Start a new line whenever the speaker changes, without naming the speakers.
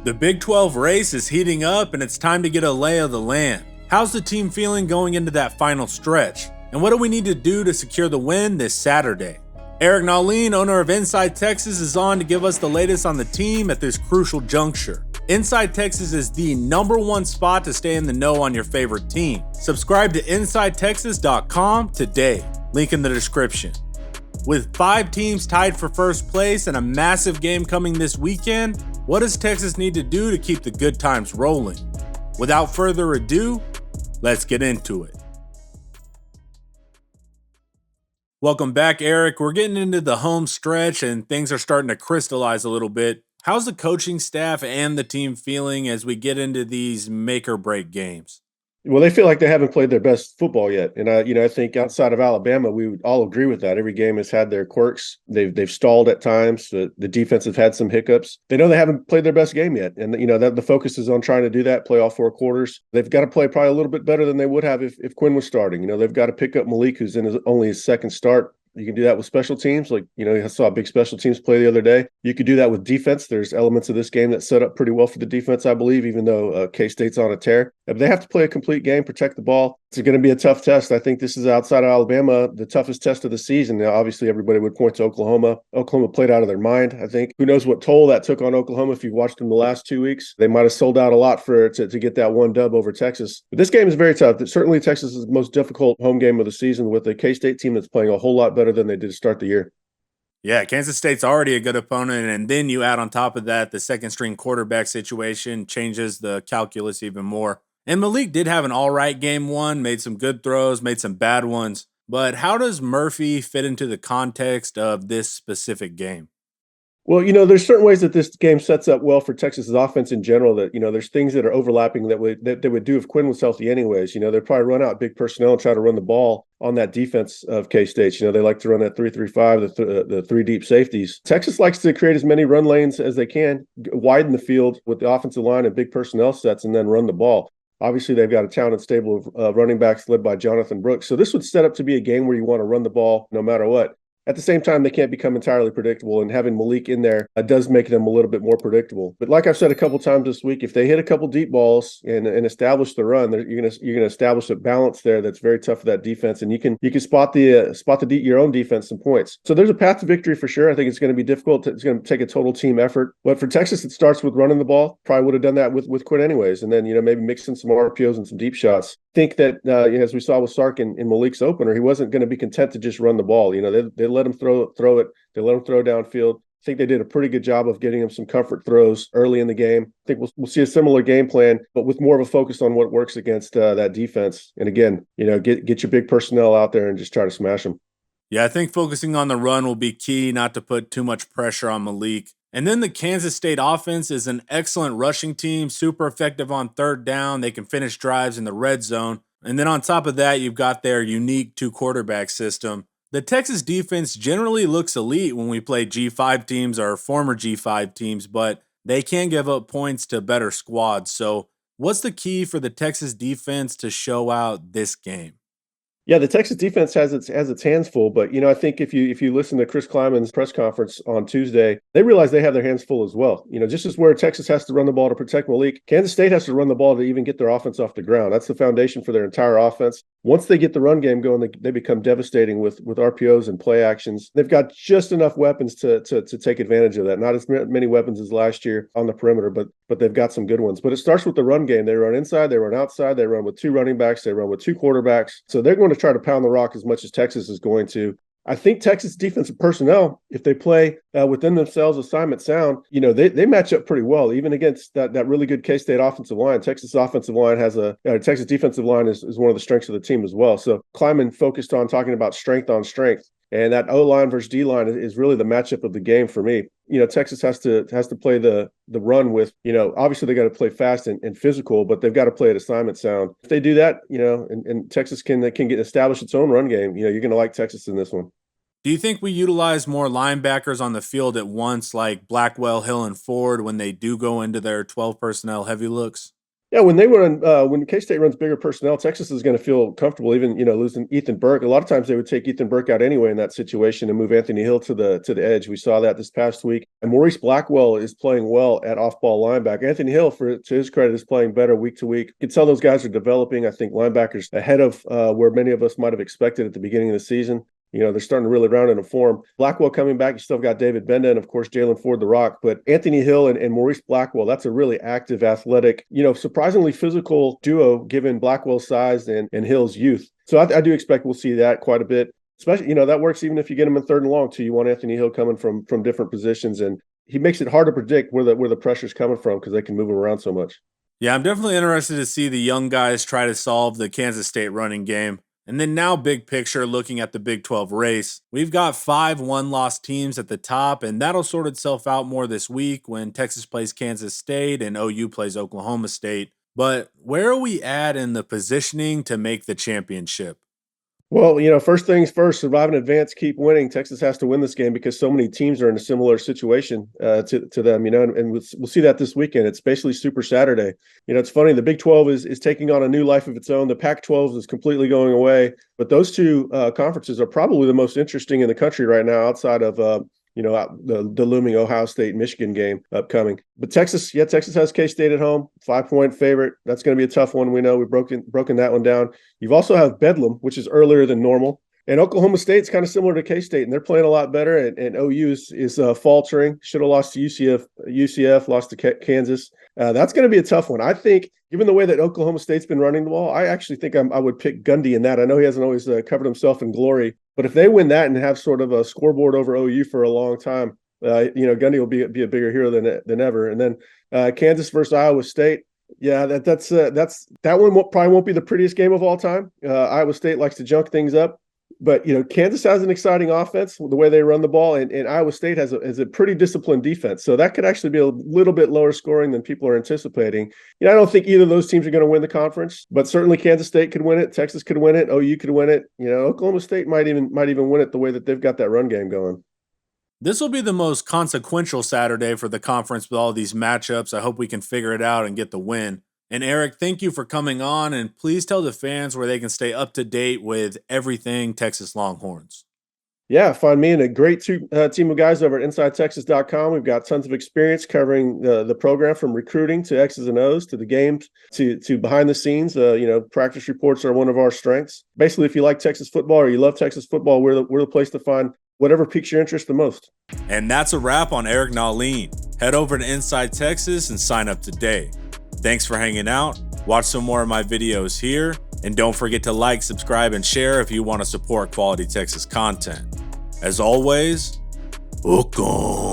The Big 12 race is heating up and it's time to get a lay of the land. How's the team feeling going into that final stretch? And what do we need to do to secure the win this Saturday? Eric Nahlin, owner of Inside Texas, is on to give us the latest on the team at this crucial juncture. Inside Texas is the #1 spot to stay in the know on your favorite team. Subscribe to InsideTexas.com today. Link in the description. With 5 teams tied for first place and a massive game coming this weekend, what does Texas need to do to keep the good times rolling? Without further ado, let's get into it. Welcome back, Eric. We're getting into the home stretch and things are starting to crystallize a little bit. How's the coaching staff and the team feeling as we get into these make or break games?
Well, they feel like they haven't played their best football yet, and I think outside of Alabama, we would all agree with that. Every game has had their quirks. They've stalled at times. The defense have had some hiccups. They know they haven't played their best game yet, and that the focus is on trying to do that, play all 4 quarters. They've got to play probably a little bit better than they would have if Quinn was starting. They've got to pick up Maalik, who's in only his second start. You can do that with special teams. I saw a big special teams play the other day. You could do that with defense. There's elements of this game that set up pretty well for the defense, I believe, even though K-State's on a tear. But they have to play a complete game, protect the ball. It's going to be a tough test. I think this is, outside of Alabama, the toughest test of the season. Now, obviously, everybody would point to Oklahoma. Oklahoma played out of their mind, I think. Who knows what toll that took on Oklahoma if you've watched them the last 2 weeks. They might have sold out a lot to get that one dub over Texas. But this game is very tough. Certainly, Texas is the most difficult home game of the season with a K-State team that's playing a whole lot better than they did to start the year.
Yeah, Kansas State's already a good opponent, and then you add on top of that the second-string quarterback situation changes the calculus even more. And Maalik did have an all-right game 1, made some good throws, made some bad ones. But how does Murphy fit into the context of this specific game?
Well, there's certain ways that this game sets up well for Texas's offense in general that, there's things that are overlapping that they would do if Quinn was healthy anyways. They'd probably run out big personnel and try to run the ball on that defense of K-State. They like to run that 3-3-5, the 3 deep safeties. Texas likes to create as many run lanes as they can, widen the field with the offensive line and big personnel sets, and then run the ball. Obviously, they've got a talented stable of running backs led by Jonathan Brooks. So this would set up to be a game where you want to run the ball no matter what. At the same time, they can't become entirely predictable, and having Maalik in there does make them a little bit more predictable. But like I've said a couple times this week, if they hit a couple deep balls and establish the run, you're gonna establish a balance there that's very tough for that defense, and you can spot your own defense some points. So there's a path to victory for sure. I think it's going to be difficult. It's going to take a total team effort. But for Texas, it starts with running the ball. Probably would have done that with Quinn anyways, and then maybe mix in some RPOs and some deep shots. Think that as we saw with Sark in Maalik's opener, he wasn't going to be content to just run the ball. They let him throw it. They let him throw downfield. I think they did a pretty good job of getting him some comfort throws early in the game. I think we'll see a similar game plan, but with more of a focus on what works against that defense. And again, get your big personnel out there and just try to smash them.
Yeah, I think focusing on the run will be key, not to put too much pressure on Maalik. And then the Kansas State offense is an excellent rushing team, super effective on third down. They can finish drives in the red zone. And then on top of that, you've got their unique 2-quarterback system. The Texas defense generally looks elite when we play G5 teams or former G5 teams, but they can give up points to better squads. So what's the key for the Texas defense to show out this game?
Yeah, the Texas defense has its hands full, but I think if you listen to Chris Kleiman's press conference on Tuesday, they realize they have their hands full as well. Just as where Texas has to run the ball to protect Maalik, Kansas State has to run the ball to even get their offense off the ground. That's the foundation for their entire offense. Once they get the run game going, they become devastating with RPOs and play actions. They've got just enough weapons to take advantage of that. Not as many weapons as last year on the perimeter, but they've got some good ones. But it starts with the run game. They run inside, they run outside, they run with 2 running backs, they run with 2 quarterbacks. So they're going to try to pound the rock as much as Texas is going to. I think Texas defensive personnel, if they play within themselves, assignment sound, they match up pretty well, even against that really good K-State offensive line. Texas offensive line Texas defensive line is one of the strengths of the team as well. So Kleiman focused on talking about strength on strength. And that O-line versus D-line is really the matchup of the game for me. Texas has to play the run with, obviously they got to play fast and physical, but they've got to play at assignment sound. If they do that, and Texas can get established its own run game, you're going to like Texas in this one.
Do you think we utilize more linebackers on the field at once, like Blackwell, Hill, and Ford, when they do go into their 12 personnel heavy looks?
Yeah, when K-State runs bigger personnel, Texas is going to feel comfortable even, losing Ethan Burke. A lot of times they would take Ethan Burke out anyway in that situation and move Anthony Hill to the edge. We saw that this past week. And Maurice Blackwell is playing well at off-ball linebacker. Anthony Hill, to his credit, is playing better week to week. You can tell those guys are developing. I think linebackers ahead of where many of us might have expected at the beginning of the season. They're starting to really round into form. Blackwell coming back. You still got David Benda and, of course, Jalen Ford, the Rock. But Anthony Hill and Maurice Blackwell, that's a really active, athletic, surprisingly physical duo given Blackwell's size and Hill's youth. So I do expect we'll see that quite a bit. Especially, that works even if you get him in third and long, too. You want Anthony Hill coming from different positions. And he makes it hard to predict where the pressure's coming from because they can move him around so much.
Yeah, I'm definitely interested to see the young guys try to solve the Kansas State running game. And then now, big picture, looking at the Big 12 race, we've got 5 one-loss teams at the top, and that'll sort itself out more this week when Texas plays Kansas State and OU plays Oklahoma State. But where are we at in the positioning to make the championship?
Well, first things first, survive and advance, keep winning. Texas has to win this game because so many teams are in a similar situation to them, and we'll see that this weekend. It's basically Super Saturday. It's funny. The Big 12 is taking on a new life of its own. The Pac-12 is completely going away. But those two conferences are probably the most interesting in the country right now outside of the looming Ohio State Michigan game upcoming. But Texas has K-State at home, 5-point favorite. That's going to be a tough one. We know we've broken that one down. You've also have Bedlam, which is earlier than normal. And Oklahoma State's kind of similar to K-State, and they're playing a lot better. And OU is faltering. Should have lost to UCF, lost to Kansas. That's going to be a tough one. I think, given the way that Oklahoma State's been running the ball, I actually think I would pick Gundy in that. I know he hasn't always covered himself in glory, but if they win that and have sort of a scoreboard over OU for a long time, Gundy will be a bigger hero than ever. And then Kansas versus Iowa State. Yeah, that one probably won't be the prettiest game of all time. Iowa State likes to junk things up. But, Kansas has an exciting offense, the way they run the ball, and Iowa State has a pretty disciplined defense. So that could actually be a little bit lower scoring than people are anticipating. I don't think either of those teams are going to win the conference, but certainly Kansas State could win it. Texas could win it. OU could win it. Oklahoma State might even win it the way that they've got that run game going.
This will be the most consequential Saturday for the conference with all these matchups. I hope we can figure it out and get the win. And Eric, thank you for coming on, and please tell the fans where they can stay up to date with everything Texas Longhorns.
Yeah, find me and a great team of guys over at InsideTexas.com. We've got tons of experience covering the program, from recruiting to X's and O's to the games to behind the scenes. Practice reports are one of our strengths. Basically, if you like Texas football or you love Texas football, we're the place to find whatever piques your interest the most.
And that's a wrap on Eric Nahlin. Head over to Inside Texas and sign up today. Thanks for hanging out. Watch some more of my videos here. And don't forget to like, subscribe, and share if you want to support quality Texas content. As always, hook on.